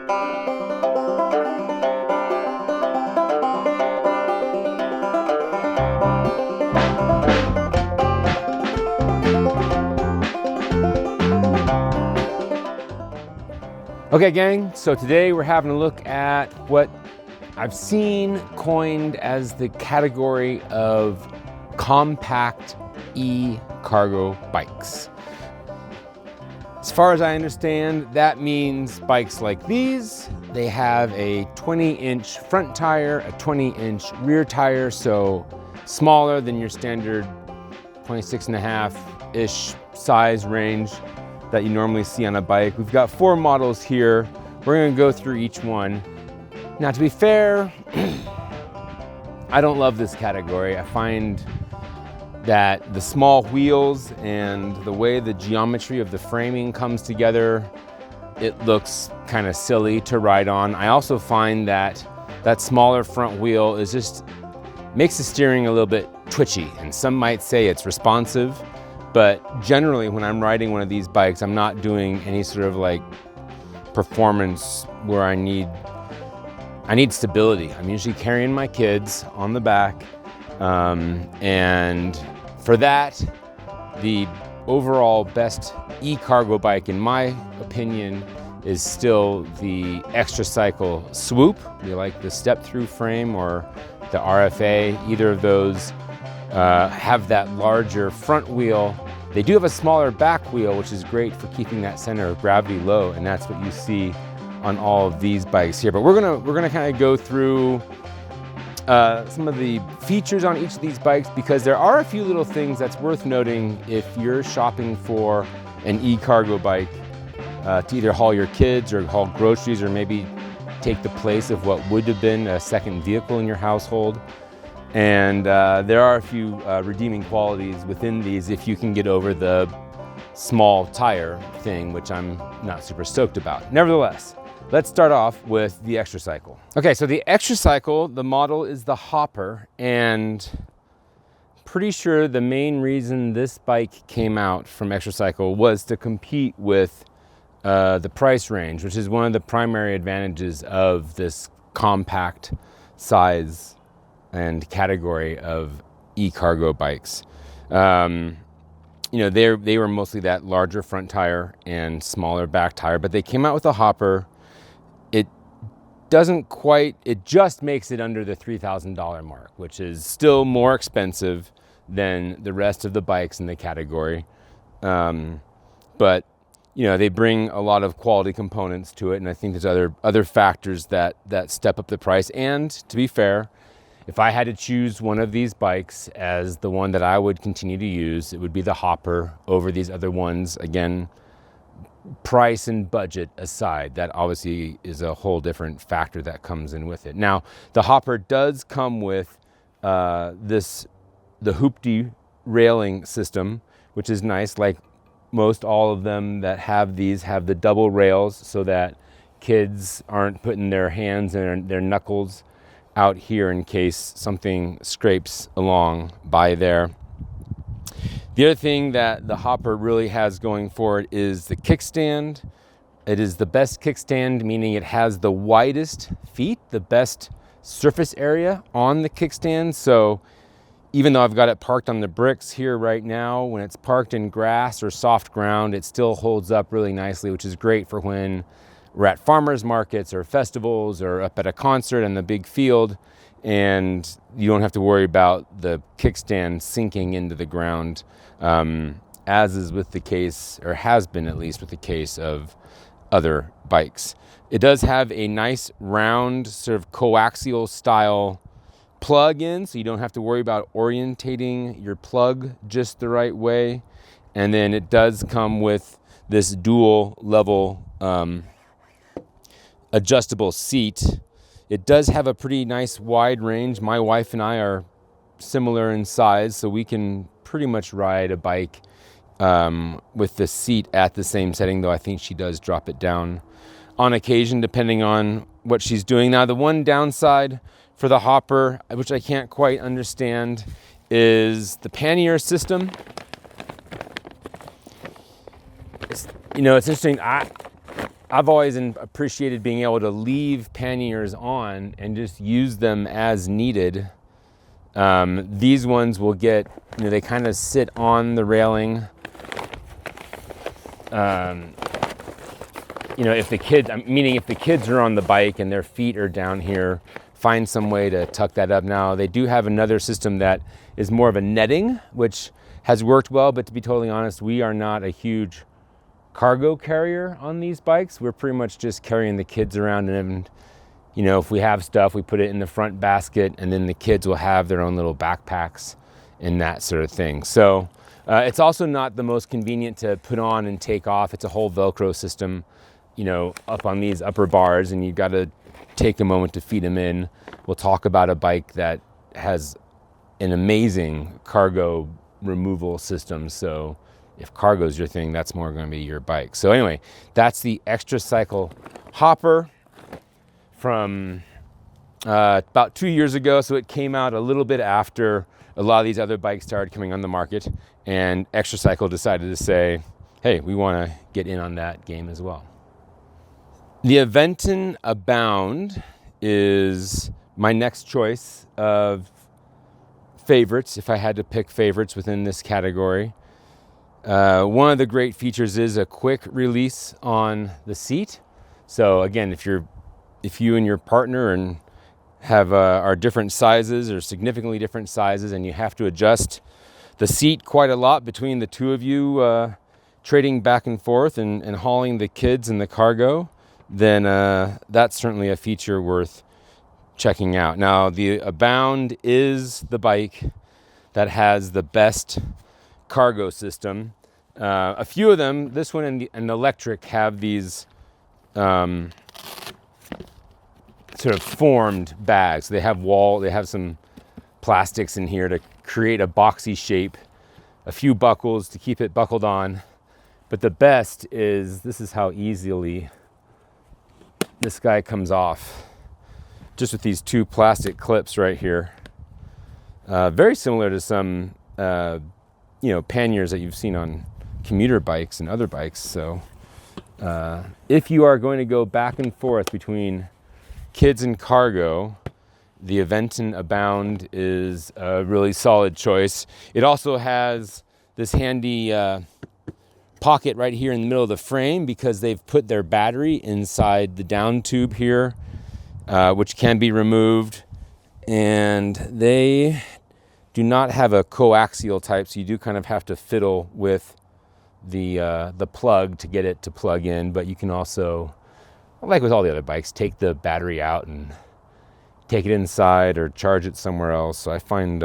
Okay gang, so today we're having a look at what I've seen coined as the category of compact e-cargo bikes. As far as I understand, that means bikes like these. They have a 20-inch front tire, a 20-inch rear tire, so smaller than your standard 26.5-ish size range that you normally see on a bike. We've got 4 models here. We're gonna go through each one. Now, to be fair, I don't love this category. I find that the small wheels and the way the geometry of the framing comes together, it looks kind of silly to ride on. I also find that that smaller front wheel is just makes the steering a little bit twitchy, and some might say it's responsive. But generally, when I'm riding one of these bikes, I'm not doing any sort of like performance where I need stability. I'm usually carrying my kids on the back. And for that, the overall best e-cargo bike, in my opinion, is still the Xtracycle Swoop. You like the step-through frame or the RFA, either of those have that larger front wheel. They do have a smaller back wheel, which is great for keeping that center of gravity low, and that's what you see on all of these bikes here. But we're gonna kind of go through some of the features on each of these bikes, because there are a few little things that's worth noting if you're shopping for an e-cargo bike to either haul your kids or haul groceries, or maybe take the place of what would have been a second vehicle in your household. And there are a few redeeming qualities within these if you can get over the small tire thing, which I'm not super stoked about. Nevertheless, let's start off with the Xtracycle. Okay, so the Xtracycle, the model is the Hopper, and pretty sure the main reason this bike came out from Xtracycle was to compete with the price range, which is one of the primary advantages of this compact size and category of e-cargo bikes. You know, they were mostly that larger front tire and smaller back tire, but they came out with a Hopper. It just makes it under the $3,000 mark, which is still more expensive than the rest of the bikes in the category. But you know, they bring a lot of quality components to it, and I think there's other factors that step up the price. And to be fair, if I had to choose one of these bikes as the one that I would continue to use, it would be the Hopper over these other ones. Again, price and budget aside, that obviously is a whole different factor that comes in with it. Now, the Hopper does come with the hoopty railing system, which is nice. Like most all of them that have these have the double rails so that kids aren't putting their hands and their knuckles out here in case something scrapes along by there. The other thing that the Hopper really has going for it is the kickstand. It is the best kickstand, meaning it has the widest feet, the best surface area on the kickstand. So even though I've got it parked on the bricks here right now, when it's parked in grass or soft ground, it still holds up really nicely, which is great for when we're at farmers markets or festivals or up at a concert in the big field, and you don't have to worry about the kickstand sinking into the ground, as is with the case, or has been at least with the case of other bikes. It does have a nice round sort of coaxial style plug in, so you don't have to worry about orientating your plug just the right way. And then it does come with this dual level adjustable seat. It does have a pretty nice wide range. My wife and I are similar in size, so we can pretty much ride a bike with the seat at the same setting, though I think she does drop it down on occasion depending on what she's doing. Now, the one downside for the Hopper, which I can't quite understand, is the pannier system. It's interesting. I've always appreciated being able to leave panniers on and just use them as needed. These ones will get, they kind of sit on the railing. If the kids are on the bike and their feet are down here, find some way to tuck that up. Now, they do have another system that is more of a netting, which has worked well, but to be totally honest, we are not a huge cargo carrier on these bikes. We're pretty much just carrying the kids around, and if we have stuff, we put it in the front basket, and then the kids will have their own little backpacks and that sort of thing. So it's also not the most convenient to put on and take off. It's a whole Velcro system, up on these upper bars, and you've got to take a moment to feed them in. We'll talk about a bike that has an amazing cargo removal system. So if cargo is your thing, that's more going to be your bike. So anyway, that's the Xtracycle Hopper from about 2 years ago. So it came out a little bit after a lot of these other bikes started coming on the market, and Xtracycle decided to say, hey, we want to get in on that game as well. The Aventon Abound is my next choice of favorites, if I had to pick favorites within this category. One of the great features is a quick release on the seat. So again, if you and your partner and are different sizes or significantly different sizes, and you have to adjust the seat quite a lot between the two of you, trading back and forth and hauling the kids and the cargo, then that's certainly a feature worth checking out. Now, the Abound is the bike that has the best cargo system. A few of them, this one and the Lectric, have these sort of formed bags. They have some plastics in here to create a boxy shape, a few buckles to keep it buckled on. But the best is, this is how easily this guy comes off, just with these two plastic clips right here. Very similar to some panniers that you've seen on commuter bikes and other bikes. So if you are going to go back and forth between kids and cargo, the Aventon Abound is a really solid choice. It also has this handy pocket right here in the middle of the frame, because they've put their battery inside the down tube here, which can be removed. And they do not have a coaxial type, so you do kind of have to fiddle with the plug to get it to plug in. But you can also, like with all the other bikes, take the battery out and take it inside or charge it somewhere else. So I find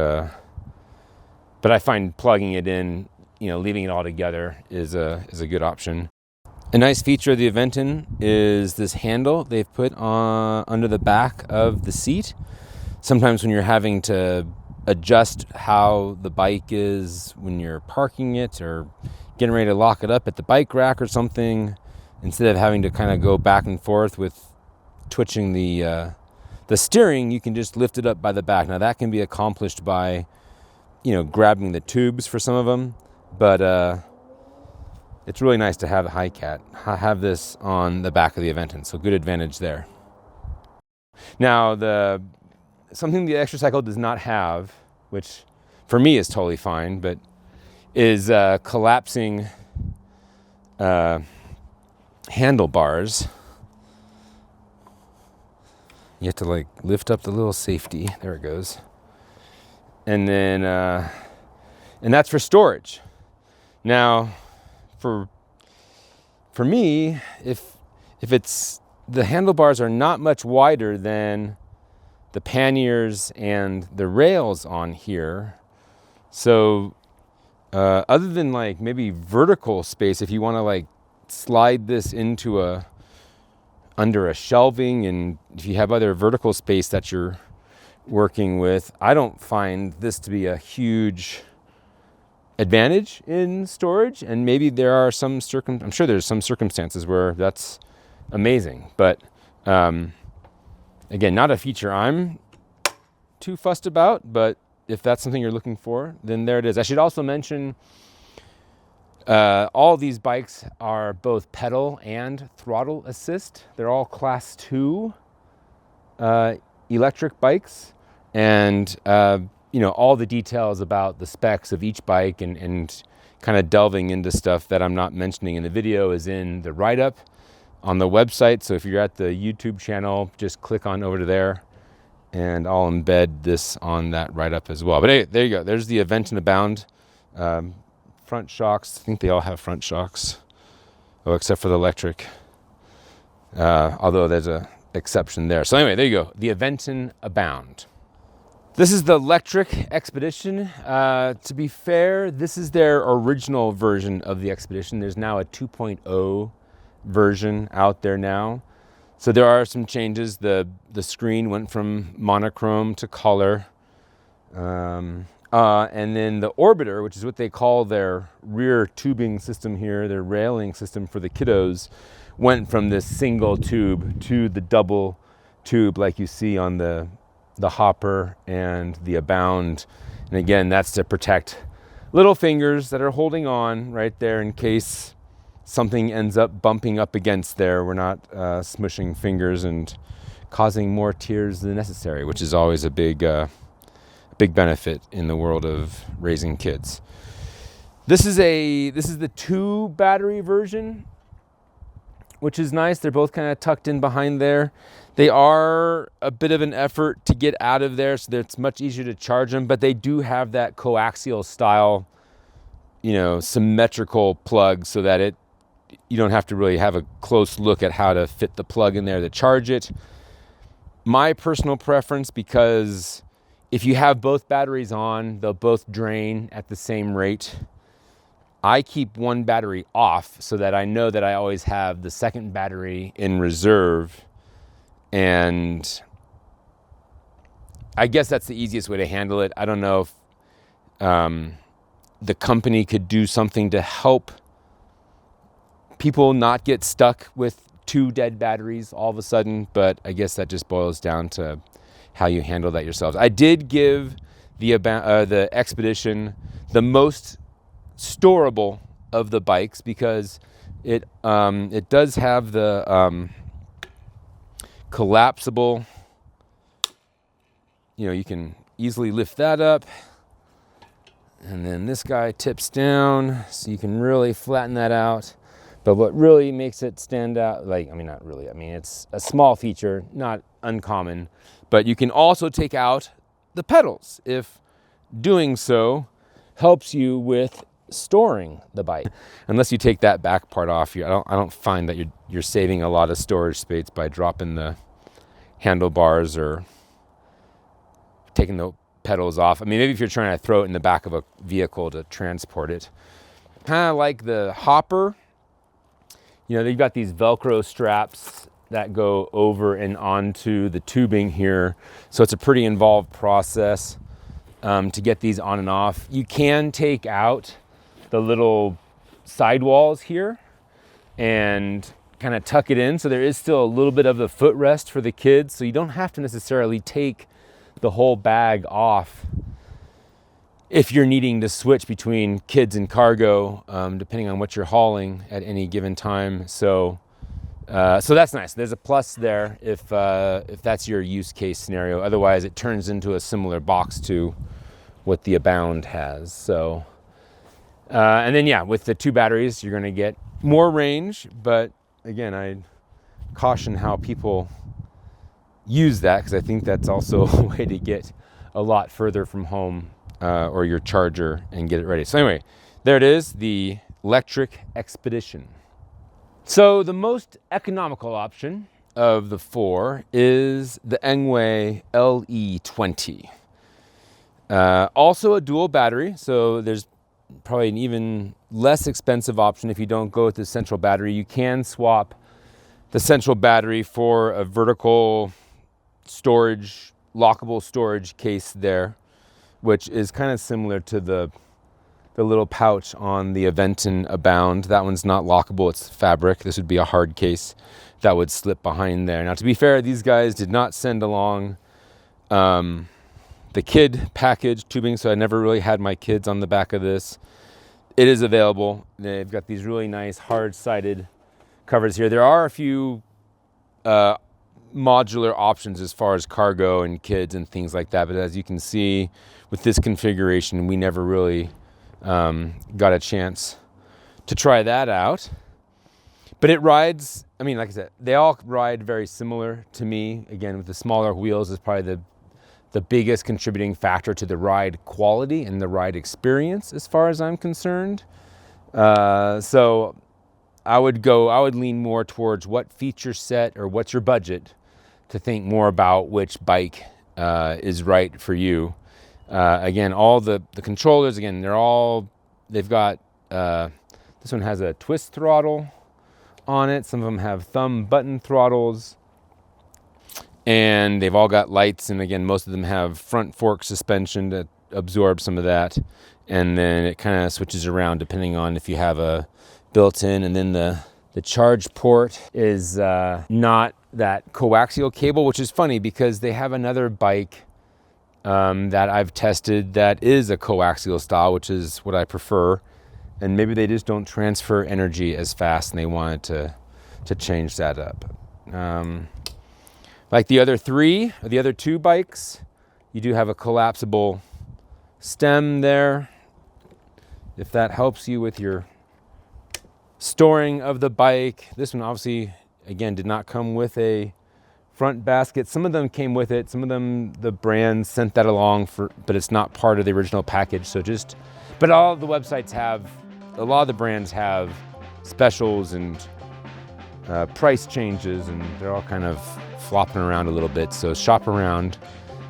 plugging it in, leaving it all together is a good option. A nice feature of the Aventon is this handle they've put on under the back of the seat. Sometimes when you're having to adjust how the bike is when you're parking it or getting ready to lock it up at the bike rack or something, instead of having to kind of go back and forth with twitching the steering, you can just lift it up by the back. Now that can be accomplished by, grabbing the tubes for some of them, but it's really nice to have have this on the back of the Aventon, so good advantage there. Now, something the Xtracycle does not have, which for me is totally fine, but is collapsing handlebars. You have to lift up the little safety. There it goes. And then, and that's for storage. Now, for me, if it's, the handlebars are not much wider than the panniers and the rails on here. So, other than maybe vertical space, if you want to slide this into under a shelving, and if you have other vertical space that you're working with, I don't find this to be a huge advantage in storage. And maybe there are I'm sure there's some circumstances where that's amazing, but again, not a feature I'm too fussed about, but if that's something you're looking for, then there it is. I should also mention All these bikes are both pedal and throttle assist. They're all class 2 electric bikes, and all the details about the specs of each bike and kind of delving into stuff that I'm not mentioning in the video is in the write-up on the website. So if you're at the YouTube channel, just click on over to there, and I'll embed this on that write-up as well. But hey, there you go. There's the Aventon Abound front shocks. I think they all have front shocks. Oh, except for the electric. Although there's a exception there. So anyway, there you go. The Aventon Abound. This is the Lectric Xpedetion. To be fair, this is their original version of the Xpedetion. There's now a 2.0 version out there now. So there are some changes. The screen went from monochrome to color. And then the orbiter, which is what they call their rear tubing system here, their railing system for the kiddos, went from this single tube to the double tube like you see on the Hopper and the Abound. And again, that's to protect little fingers that are holding on right there in case something ends up bumping up against there. We're not smushing fingers and causing more tears than necessary, which is always a big benefit in the world of raising kids. This is the 2 battery version, which is nice. They're both kind of tucked in behind there. They are a bit of an effort to get out of there, so that it's much easier to charge them, but they do have that coaxial style, symmetrical plug, so that you don't have to really have a close look at how to fit the plug in there to charge it. My personal preference, because if you have both batteries on, they'll both drain at the same rate. I keep one battery off so that I know that I always have the second battery in reserve. And I guess that's the easiest way to handle it. I don't know if the company could do something to help people not get stuck with 2 dead batteries all of a sudden, but I guess that just boils down to how you handle that yourselves. I did give the Xpedetion the most storable of the bikes because it does have the collapsible, you can easily lift that up, and then this guy tips down so you can really flatten that out. But what really makes it stand out, it's a small feature, not uncommon, but you can also take out the pedals if doing so helps you with storing the bike. Unless you take that back part off, I don't find that you're saving a lot of storage space by dropping the handlebars or taking the pedals off. Maybe if you're trying to throw it in the back of a vehicle to transport it. Kind of like the Hopper, they've got these Velcro straps that go over and onto the tubing here. So it's a pretty involved process to get these on and off. You can take out the little sidewalls here and kind of tuck it in. So there is still a little bit of the footrest for the kids. So you don't have to necessarily take the whole bag off if you're needing to switch between kids and cargo, depending on what you're hauling at any given time. So that's nice. There's a plus there if that's your use case scenario. Otherwise, it turns into a similar box to what the Abound has. So, and then with the 2 batteries, you're going to get more range. But again, I caution how people use that, because I think that's also a way to get a lot further from home or your charger and get it ready. So anyway, there it is, the Lectric Xpedetion. So the most economical option of the 4 is the Engwe LE20. Also a dual battery, so there's probably an even less expensive option if you don't go with the central battery. You can swap the central battery for a vertical storage, lockable storage case there, which is kind of similar to the little pouch on the Aventon Abound. That one's not lockable, it's fabric. This would be a hard case that would slip behind there. Now, to be fair, these guys did not send along the kid package tubing, so I never really had my kids on the back of this. it is available. They've got these really nice hard-sided covers here. There are a few modular options as far as cargo and kids and things like that, but as you can see with this configuration, we never really got a chance to try that out. But it rides, I mean, like I said, they all ride very similar to me. Again, with the smaller wheels is probably the biggest contributing factor to the ride quality and the ride experience as far as I'm concerned. So I would lean more towards what feature set or what's your budget to think more about which bike is right for you. Again, all the controllers, again, they've got, this one has a twist throttle on it. Some of them have thumb button throttles. And they've all got lights, and again, most of them have front fork suspension to absorb some of that. And then it kind of switches around depending on if you have a built-in. And then the charge port is not that coaxial cable, which is funny because they have another bike that I've tested that is a coaxial style, which is what I prefer. And maybe they just don't transfer energy as fast, and they wanted to change that up. Like the other two bikes, you do have a collapsible stem there. If that helps you with your storing of the bike. This one obviously, again, did not come with a front basket. Some of them came with it. Some of them, the brands sent that along but it's not part of the original package. But all the websites have, a lot of the brands have specials and price changes, and they're all kind of flopping around a little bit. So shop around.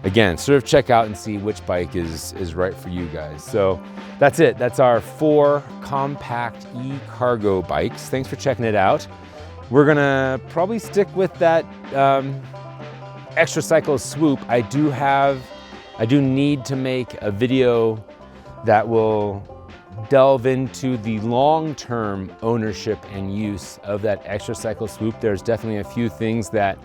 Again, sort of check out and see which bike is right for you guys. So that's it. That's our 4 compact eCargo bikes. Thanks for checking it out. We're gonna probably stick with that Xtracycle Swoop. I do need to make a video that will delve into the long-term ownership and use of that Xtracycle Swoop. There's definitely a few things that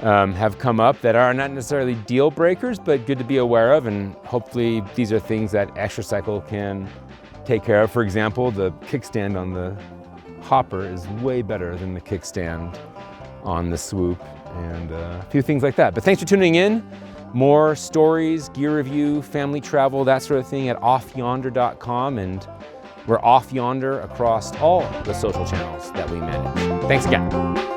have come up that are not necessarily deal breakers, but good to be aware of, and hopefully these are things that Xtracycle can take care of. For example, the kickstand on the Hopper is way better than the kickstand on the Swoop, and a few things like that. But thanks for tuning in. More stories, gear review, family travel, that sort of thing at offyonder.com, and we're Off Yonder across all the social channels that we manage. Thanks again.